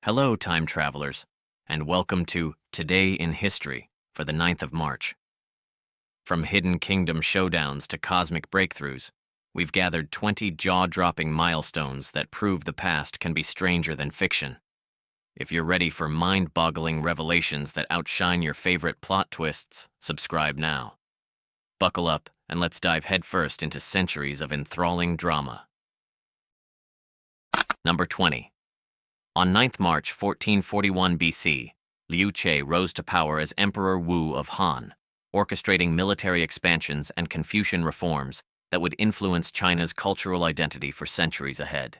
Hello, time travelers, and welcome to Today in History for the 9th of March. From hidden kingdom showdowns to cosmic breakthroughs, we've gathered 20 jaw-dropping milestones that prove the past can be stranger than fiction. If you're ready for mind-boggling revelations that outshine your favorite plot twists, subscribe now. Buckle up, and let's dive headfirst into centuries of enthralling drama. Number 20. On 9th March 1441 BC, Liu Che rose to power as Emperor Wu of Han, orchestrating military expansions and Confucian reforms that would influence China's cultural identity for centuries ahead.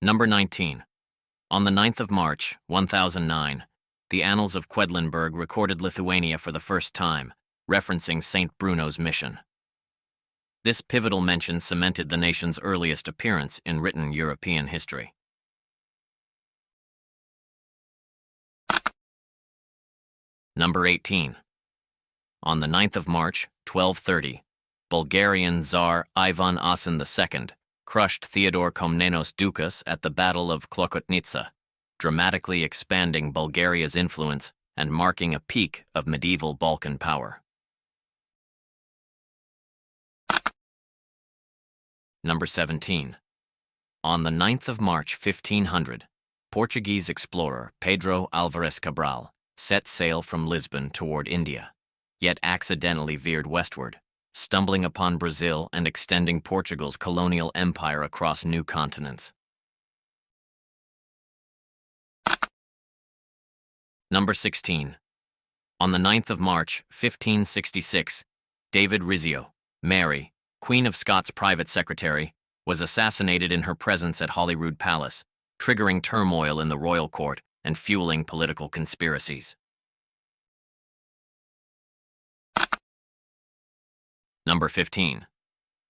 Number 19. On the 9th of March, 1009, the Annals of Quedlinburg recorded Lithuania for the first time, referencing Saint Bruno's mission. This pivotal mention cemented the nation's earliest appearance in written European history. Number 18. On the 9th of March, 1230, Bulgarian Tsar Ivan Asen II crushed Theodore Komnenos Doukas at the Battle of Klokotnitsa, dramatically expanding Bulgaria's influence and marking a peak of medieval Balkan power. Number 17. On the 9th of March 1500, Portuguese explorer Pedro Álvares Cabral set sail from Lisbon toward India, yet accidentally veered westward, stumbling upon Brazil and extending Portugal's colonial empire across new continents. Number 16. On the 9th of March 1566, David Rizzio, Mary, Queen of Scots' private secretary, was assassinated in her presence at Holyrood Palace, triggering turmoil in the royal court and fueling political conspiracies. Number 15.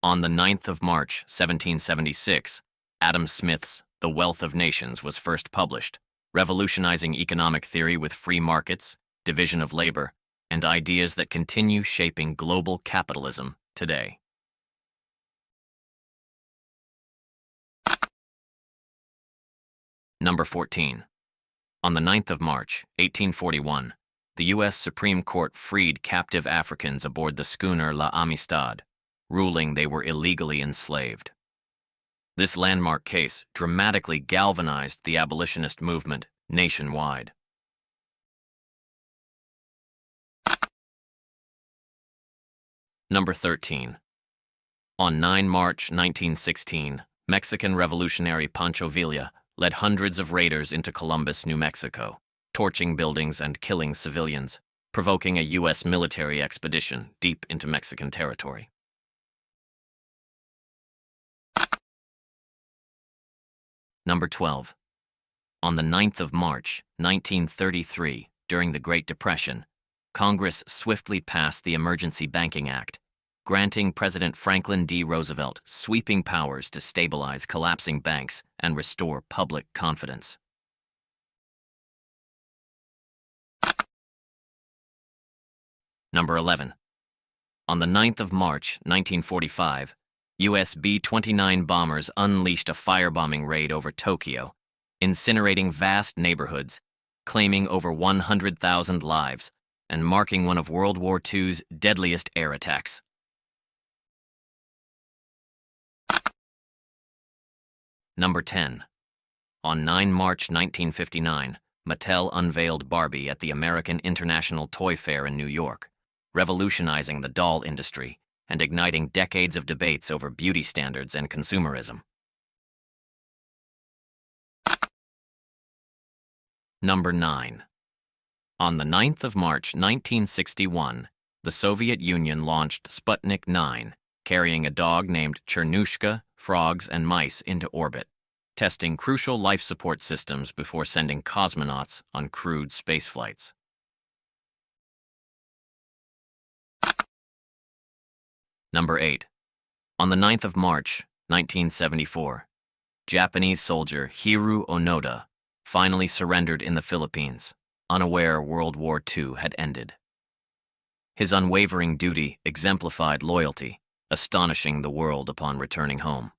On the 9th of March 1776, Adam Smith's The Wealth of Nations was first published, revolutionizing economic theory with free markets, division of labor, and ideas that continue shaping global capitalism today. Number 14. On the 9th of March, 1841, the U.S. Supreme Court freed captive Africans aboard the schooner La Amistad, ruling they were illegally enslaved. This landmark case dramatically galvanized the abolitionist movement nationwide. Number 13. On 9 March 1916, Mexican revolutionary Pancho Villa led hundreds of raiders into Columbus, New Mexico, torching buildings and killing civilians, provoking a U.S. military expedition deep into Mexican territory. Number 12. On the 9th of March, 1933, during the Great Depression, Congress swiftly passed the Emergency Banking Act, granting President Franklin D. Roosevelt sweeping powers to stabilize collapsing banks and restore public confidence. Number 11. On the 9th of March, 1945, U.S. B-29 bombers unleashed a firebombing raid over Tokyo, incinerating vast neighborhoods, claiming over 100,000 lives, and marking one of World War II's deadliest air attacks. Number 10. On 9 March 1959, Mattel unveiled Barbie at the American International Toy Fair in New York, revolutionizing the doll industry and igniting decades of debates over beauty standards and consumerism. Number 9. On the 9th of March 1961, the Soviet Union launched Sputnik 9, carrying a dog named Chernushka, frogs, and mice into orbit, testing crucial life support systems before sending cosmonauts on crewed spaceflights. Number 8. On the 9th of March, 1974, Japanese soldier Hiroo Onoda finally surrendered in the Philippines, unaware World War II had ended. His unwavering duty exemplified loyalty, astonishing the world upon returning home.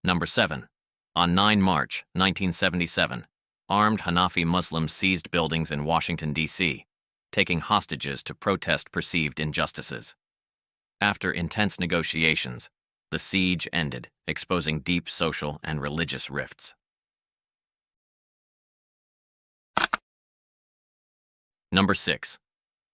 Number 7. On 9 March 1977, armed Hanafi Muslims seized buildings in Washington, D.C., taking hostages to protest perceived injustices. After intense negotiations, the siege ended, exposing deep social and religious rifts. Number 6.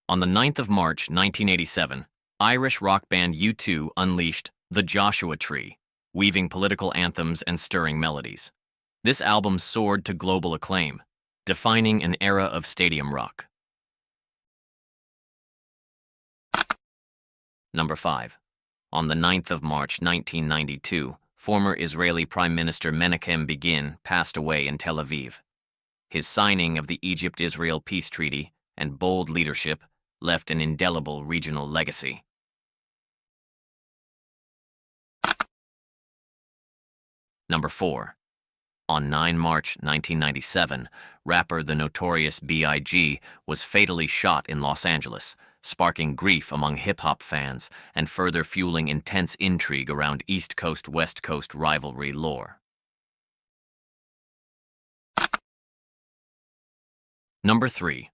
On the 9th of March 1987, Irish rock band U2 unleashed The Joshua Tree, weaving political anthems and stirring melodies. This album soared to global acclaim, defining an era of stadium rock. Number 5. On the 9th of March 1992, former Israeli Prime Minister Menachem Begin passed away in Tel Aviv. His signing of the Egypt-Israel peace treaty and bold leadership left an indelible regional legacy. Number 4. On 9 March 1997, rapper The Notorious B.I.G. was fatally shot in Los Angeles, sparking grief among hip-hop fans and further fueling intense intrigue around East Coast-West Coast rivalry lore. Number 3.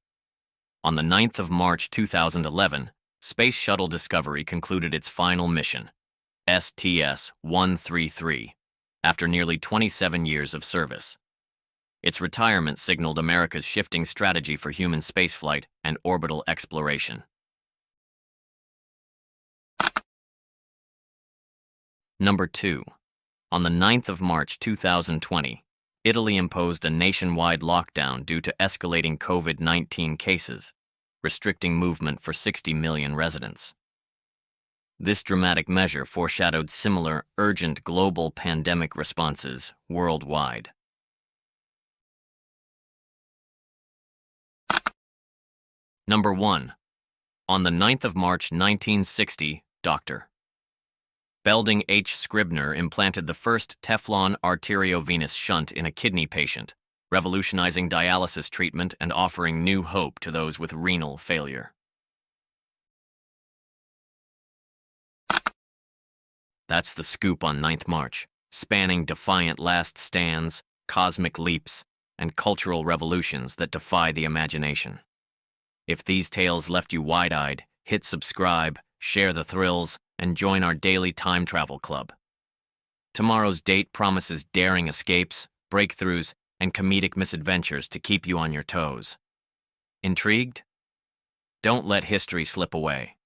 On the 9th of March 2011, Space Shuttle Discovery concluded its final mission, STS-133, after nearly 27 years of service. Its retirement signaled America's shifting strategy for human spaceflight and orbital exploration. Number 2. On the 9th of March 2020, Italy imposed a nationwide lockdown due to escalating COVID-19 cases, restricting movement for 60 million residents. This dramatic measure foreshadowed similar, urgent global pandemic responses worldwide. Number 1. On the 9th of March 1960, Dr. Belding H. Scribner implanted the first Teflon arteriovenous shunt in a kidney patient, revolutionizing dialysis treatment and offering new hope to those with renal failure. That's the scoop on 9th March, spanning defiant last stands, cosmic leaps, and cultural revolutions that defy the imagination. If these tales left you wide-eyed, hit subscribe, share the thrills, and join our daily time travel club. Tomorrow's date promises daring escapes, breakthroughs, and comedic misadventures to keep you on your toes. Intrigued? Don't let history slip away.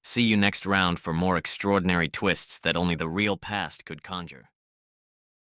See you next round for more extraordinary twists that only the real past could conjure.